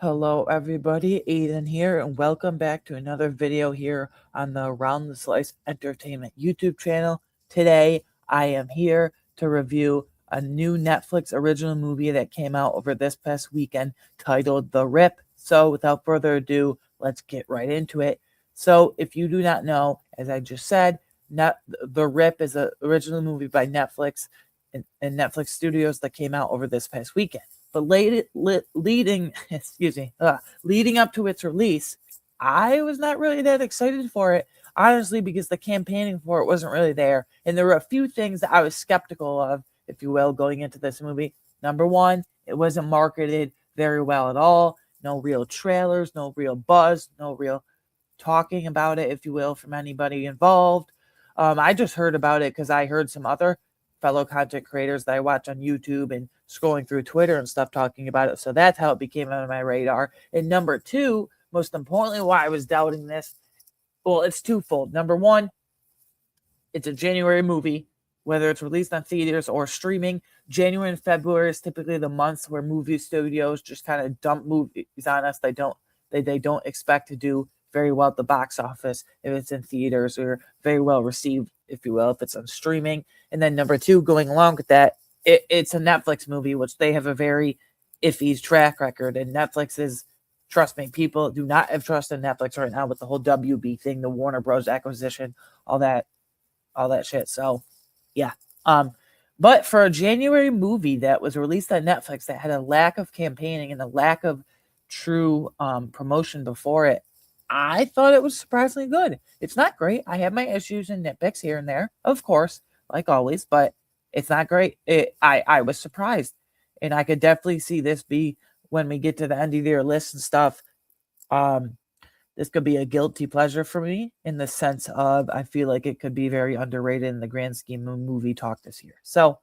Hello, everybody. Aiden here, and welcome back to another video here on the Around the Slice Entertainment YouTube channel. Today, I am here to review a new Netflix original movie that came out over this past weekend titled The Rip. So, without further ado, let's get right into it. So, if you do not know, as I just said, The Rip is an original movie by Netflix and Netflix Studios that came out over this past weekend. But leading, leading up to its release, I was not really that excited for it, honestly, because the campaigning for it wasn't really there, and there were a few things that I was skeptical of, if you will, going into this movie. Number one, it wasn't marketed very well at all. No real trailers, no real buzz, no real talking about it, if you will, from anybody involved. I just heard about it because I heard some other fellow content creators that I watch on YouTube and scrolling through Twitter and stuff talking about it. So that's how it became on my radar. And number two, most importantly, why I was doubting this, well, it's twofold. Number one, it's a January movie, whether it's released on theaters or streaming. January and February is typically the months where movie studios just kind of dump movies on us. They don't expect to do very well at the box office if it's in theaters, or very well received, if you will, if it's on streaming. And then number two, going along with that, it's a Netflix movie, which they have a very iffy track record. And Netflix is, trust me, people do not have trust in Netflix right now with the whole WB thing, the Warner Bros. Acquisition, all that shit. So yeah. But for a January movie that was released on Netflix that had a lack of campaigning and a lack of true promotion before it, I thought it was surprisingly good. It's not great. I have my issues and nitpicks here and there, of course, like always, but it's not great. I was surprised, and I could definitely see this be, when we get to the end of the year list and stuff. This could be a guilty pleasure for me, in the sense of I feel like it could be very underrated in the grand scheme of movie talk this year. So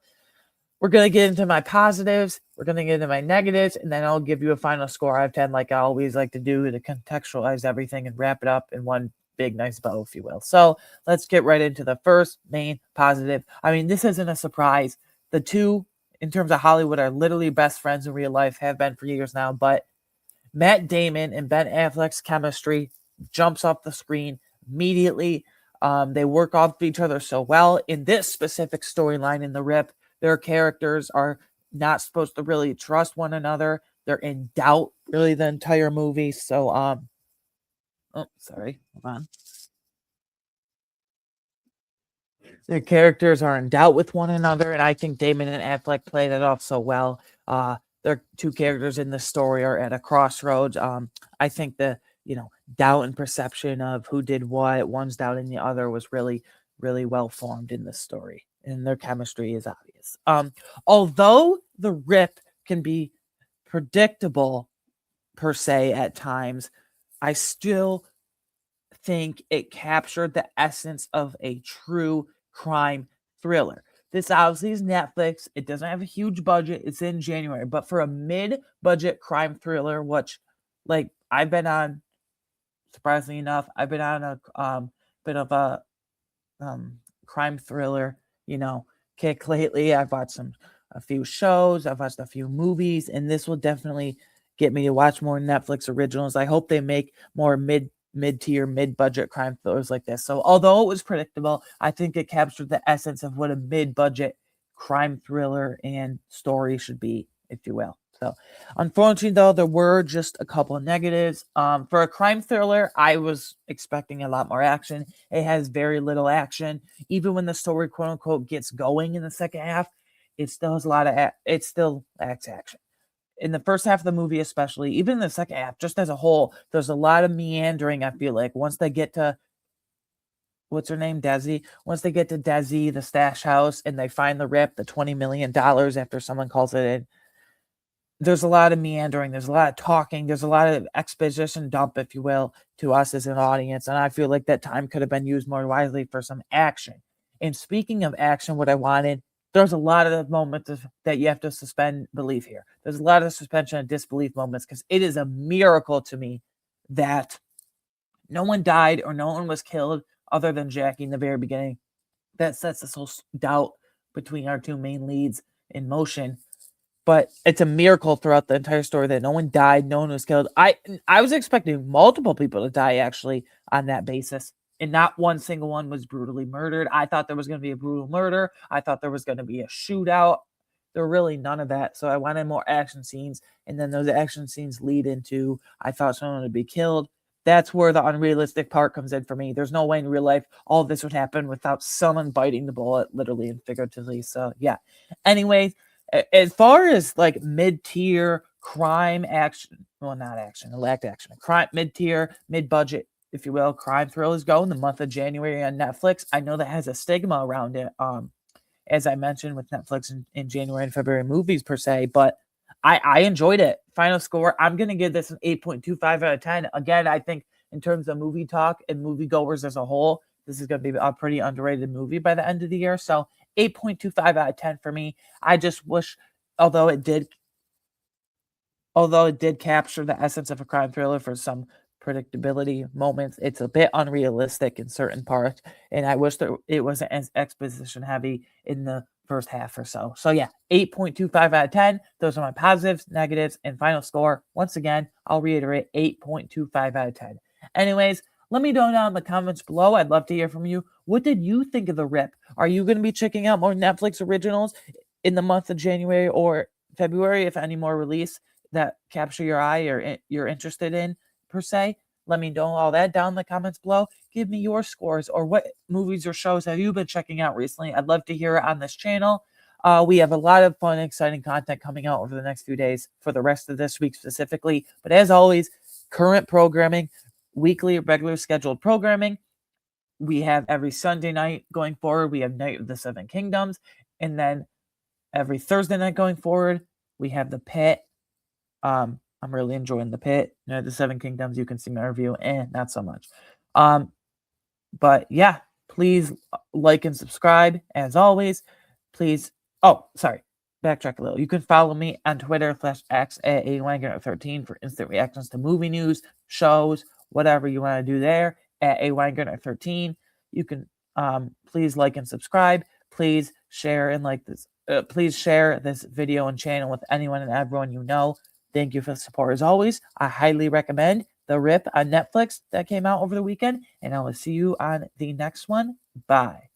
we're going to get into my positives, we're going to get into my negatives, and then I'll give you a final score out of 10, like I always like to do, to contextualize everything and wrap it up in one big nice bow, if you will. So let's get right into the first main positive. I mean, this isn't a surprise. The two, in terms of Hollywood, are literally best friends in real life, have been for years now, but Matt Damon and Ben Affleck's chemistry jumps off the screen immediately. They work off each other so well. In this specific storyline in The Rip, their characters are not supposed to really trust one another. They're in doubt really the entire movie. So, oh, sorry, hold on. Their characters are in doubt with one another, and I think Damon and Affleck played it off so well. Their two characters in the story are at a crossroads. I think the doubt and perception of who did what, one's doubting the other, was really really well formed in this story, and their chemistry is obvious. Although The Rip can be predictable per se at times, I still think it captured the essence of a true crime thriller. This obviously is Netflix. It doesn't have a huge budget. It's in January, but for a mid-budget crime thriller, which, like, I've been on, surprisingly enough, I've been on a bit of a crime thriller, kick lately. I've watched a few shows. I've watched a few movies, and this will definitely get me to watch more Netflix originals. I hope they make more mid-tier, mid-budget crime thrillers like this. So although it was predictable, I think it captured the essence of what a mid-budget crime thriller and story should be, if you will. So unfortunately, though, there were just a couple of negatives. For a crime thriller, I was expecting a lot more action. It has very little action. Even when the story, quote unquote, gets going in the second half, it still has a lot of it still lacks action. In the first half of the movie, especially, even in the second half, just as a whole, there's a lot of meandering. I feel like once they get to, what's her name, Desi. Once they get to Desi, the stash house, and they find the Rip, the $20 million after someone calls it in, there's a lot of meandering. There's a lot of talking. There's a lot of exposition dump, if you will, to us as an audience. And I feel like that time could have been used more wisely for some action. And speaking of action, what I wanted, there's a lot of moments that you have to suspend belief here. There's a lot of suspension of disbelief moments, because it is a miracle to me that no one died or no one was killed other than Jackie in the very beginning. That sets this whole doubt between our two main leads in motion. but it's a miracle throughout the entire story that no one died, no one was killed. I was expecting multiple people to die actually on that basis, and not one single one was brutally murdered. I thought there was going to be a brutal murder. I thought there was going to be a shootout. There were really none of that. So I wanted more action scenes, and then those action scenes lead into I thought someone would be killed. That's where the unrealistic part comes in for me. There's no way in real life all this would happen without someone biting the bullet, literally and figuratively. So yeah. Anyways, as far as like mid-tier crime action, well, not action, it lacked action, crime mid-tier, mid-budget, if you will, crime thrillers go in the month of January on Netflix. I know that has a stigma around it. As I mentioned with Netflix in January and February movies per se, but I enjoyed it. Final score, I'm gonna give this an 8.25 out of 10. Again, I think in terms of movie talk and moviegoers as a whole, this is gonna be a pretty underrated movie by the end of the year. So 8.25 out of 10 for me. I just wish, although it did capture the essence of a crime thriller for some predictability moments, it's a bit unrealistic in certain parts, and I wish that it wasn't as exposition heavy in the first half or so. So yeah, 8.25 out of 10. Those are my positives, negatives, and final score. Once again, I'll reiterate 8.25 out of 10. Anyways, let me know down in the comments below. I'd love to hear from you. What did you think of The Rip? Are you going to be checking out more Netflix originals in the month of January or February, if any more release that capture your eye or you're interested in per se? Let me know all that down in the comments below. Give me your scores, or what movies or shows have you been checking out recently? I'd love to hear it on this channel. We have a lot of fun and exciting content coming out over the next few days for the rest of this week specifically. But as always, current programming, weekly, regular scheduled programming. We have every Sunday night going forward. We have Night of the Seven Kingdoms. And then every Thursday night going forward, we have The Pit. I'm really enjoying The Pit. You know, The Seven Kingdoms, you can see my review, not so much. But yeah, please like and subscribe as always. Please. Oh, sorry. Backtrack a little. You can follow me on Twitter /X at AWangner13 for instant reactions to movie news, shows, whatever you want to do there at AWangner13. You can please like and subscribe. Please share and like this. Please share this video and channel with anyone and everyone you know. Thank you for the support as always. I highly recommend The Rip on Netflix that came out over the weekend, and I will see you on the next one. Bye.